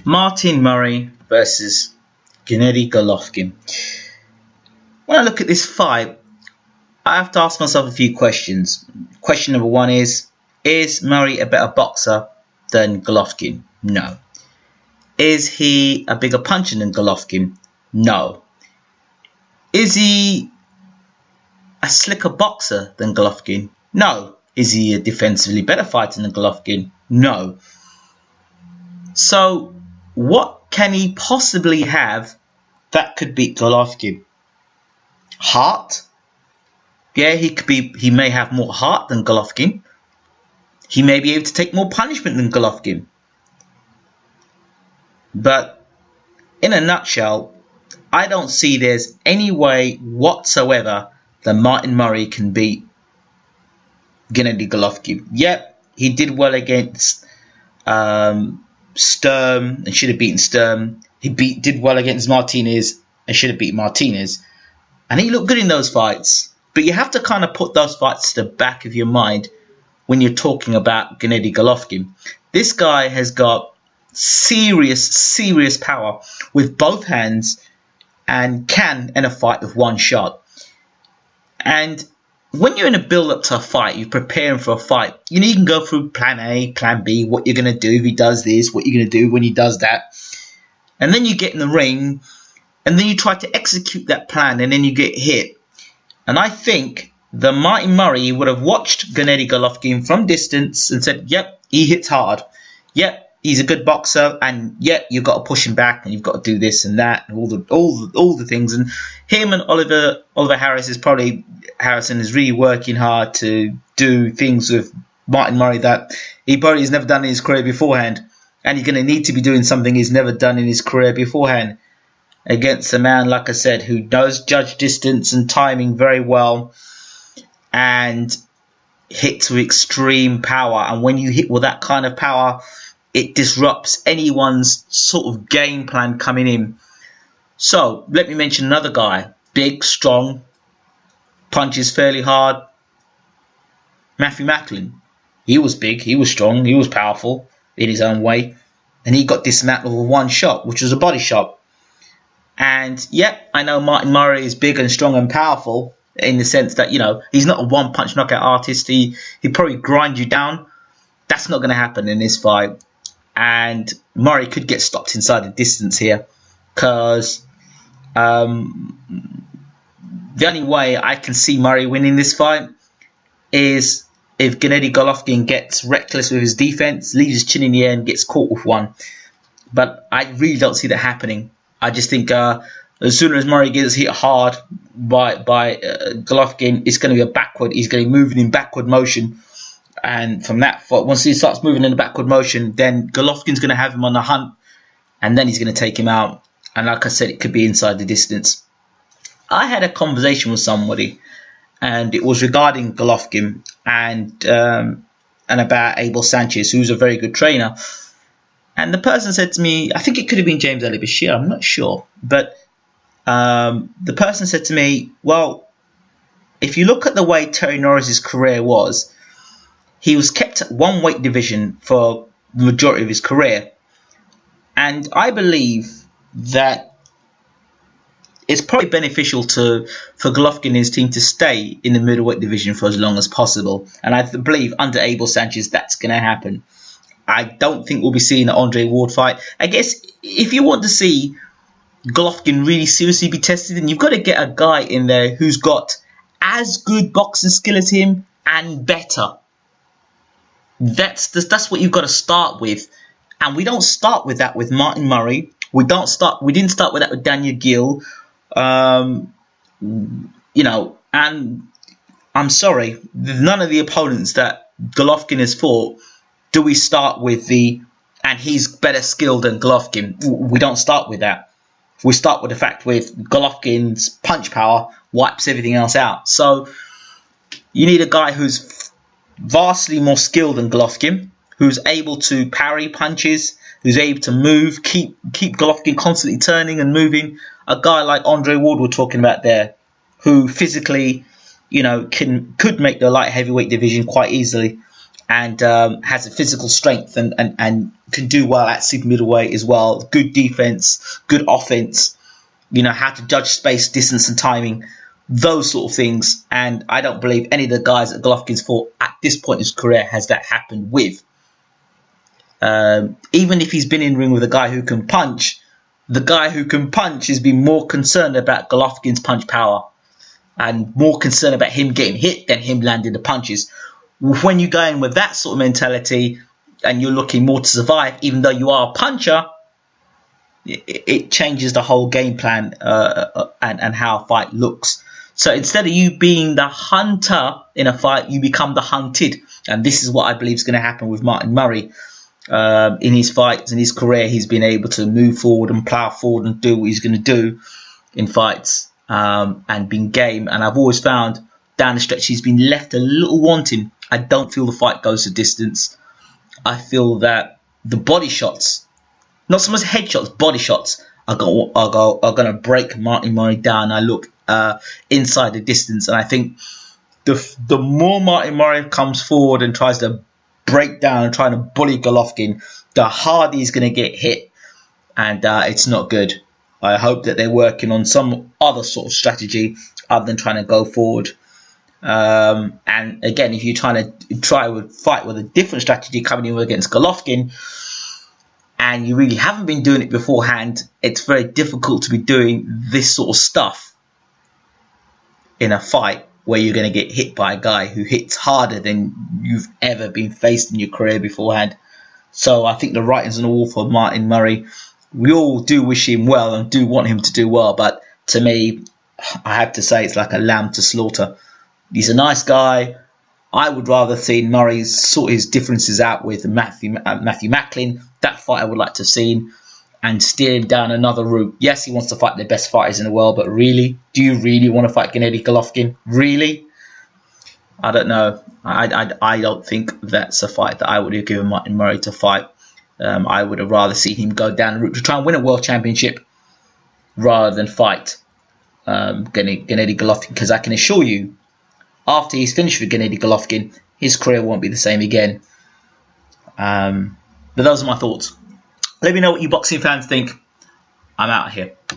Martin Murray versus Gennady Golovkin. When I look at this fight, I have to ask myself a few questions. Question number one is Murray a better boxer than Golovkin? No. Is he a bigger puncher than Golovkin? No. Is he a slicker boxer than Golovkin? No. Is he a defensively better fighter than Golovkin? No. So, what can he possibly have that could beat Golovkin? Heart? Yeah, he may have more heart than Golovkin. He may be able to take more punishment than Golovkin. But in a nutshell, I don't see there's any way whatsoever that Martin Murray can beat Gennady Golovkin. Yep, he did well against Sturm and should have beaten Sturm. He did well against Martinez and should have beaten Martinez. And he looked good in those fights. But you have to kind of put those fights to the back of your mind when you're talking about Gennady Golovkin. This guy has got serious power with both hands and can end a fight with one shot. And when you're in a build-up to a fight, you're preparing for a fight, you can go through plan A, plan B, what you're going to do if he does this, what you're going to do when he does that. And then you get in the ring, and then you try to execute that plan, and then you get hit. And I think that Martin Murray would have watched Gennady Golovkin from distance and said, yep, he hits hard. Yep, he's a good boxer, and yep, you've got to push him back, and you've got to do this and that, and all the things. And him and Oliver Harrison is really working hard to do things with Martin Murray that he probably has never done in his career beforehand, and he's going to need to be doing something he's never done in his career beforehand against a man, like I said, who does judge distance and timing very well and hits with extreme power. And when you hit with that kind of power, it disrupts anyone's sort of game plan coming in. So, let me mention another guy. Big, strong, punches fairly hard. Matthew Macklin. He was big, he was strong, he was powerful in his own way. And he got dismantled with one shot, which was a body shot. And, yep, I know Martin Murray is big and strong and powerful in the sense that, he's not a one-punch knockout artist. He probably grind you down. That's not going to happen in this fight. And Murray could get stopped inside the distance here, because the only way I can see Murray winning this fight is if Gennady Golovkin gets reckless with his defense, leaves his chin in the air and gets caught with one. But I really don't see that happening. I just think as soon as Murray gets hit hard by Golovkin, it's going to be a backward. He's going to be moving in backward motion. And from that, once he starts moving in a backward motion, then Golovkin's going to have him on the hunt, and then he's going to take him out. And like I said, it could be inside the distance. I had a conversation with somebody, and it was regarding Golovkin and about Abel Sanchez, who's a very good trainer. And the person said to me, I think it could have been James Ali Bashir, I'm not sure, but the person said to me, well, if you look at the way Terry Norris's career was, he was kept at one weight division for the majority of his career. And I believe that it's probably beneficial for Golovkin and his team to stay in the middleweight division for as long as possible. And I believe under Abel Sanchez, that's going to happen. I don't think we'll be seeing the Andre Ward fight. I guess if you want to see Golovkin really seriously be tested, then you've got to get a guy in there who's got as good boxing skill as him and better. That's what you've got to start with, and we don't start with that with Martin Murray. We didn't start with that with Daniel Gill, and I'm sorry, none of the opponents that Golovkin has fought do we start with and he's better skilled than Golovkin. We don't start with that. We start with the fact with Golovkin's punch power wipes everything else out. So you need a guy who's vastly more skilled than Golovkin, who's able to parry punches, who's able to move, keep Golovkin constantly turning and moving. A guy like Andre Ward we're talking about there, who physically, could make the light heavyweight division quite easily. and has a physical strength and can do well at super middleweight as well. Good defense, good offense, you know, how to judge space, distance and timing, those sort of things. And I don't believe any of the guys that Golovkin's fought at this point in his career has that happened with. Even if he's been in ring with a guy who can punch, the guy who can punch has been more concerned about Golovkin's punch power and more concerned about him getting hit than him landing the punches. When you go in with that sort of mentality and you're looking more to survive, even though you are a puncher, it changes the whole game plan and how a fight looks. So instead of you being the hunter in a fight, you become the hunted. And this is what I believe is going to happen with Martin Murray. In his fights, in his career, he's been able to move forward and plow forward and do what he's going to do in fights and been game. And I've always found down the stretch he's been left a little wanting. I don't feel the fight goes the distance. I feel that the body shots, not so much headshots, body shots are going to break Martin Murray down. I look inside the distance, and I think the more Martin Murray comes forward and tries to break down and trying to bully Golovkin, the harder he's going to get hit, and it's not good. I hope that they're working on some other sort of strategy other than trying to go forward. And again, if you're trying to fight with a different strategy coming in against Golovkin, and you really haven't been doing it beforehand, it's very difficult to be doing this sort of stuff in a fight where you're going to get hit by a guy who hits harder than you've ever been faced in your career beforehand. So I think the writing's on the wall for Martin Murray. We all do wish him well and do want him to do well, but to me, I have to say it's like a lamb to slaughter. He's a nice guy. I would rather see Murray sort his differences out with Matthew Macklin. That fight I would like to have seen, and steer him down another route. Yes, he wants to fight the best fighters in the world, but really? Do you really want to fight Gennady Golovkin? Really? I don't know. I don't think that's a fight that I would have given Martin Murray to fight. I would have rather seen him go down the route to try and win a world championship rather than fight Gennady Golovkin, because I can assure you, after he's finished with Gennady Golovkin, his career won't be the same again. But those are my thoughts. Let me know what you boxing fans think. I'm out of here.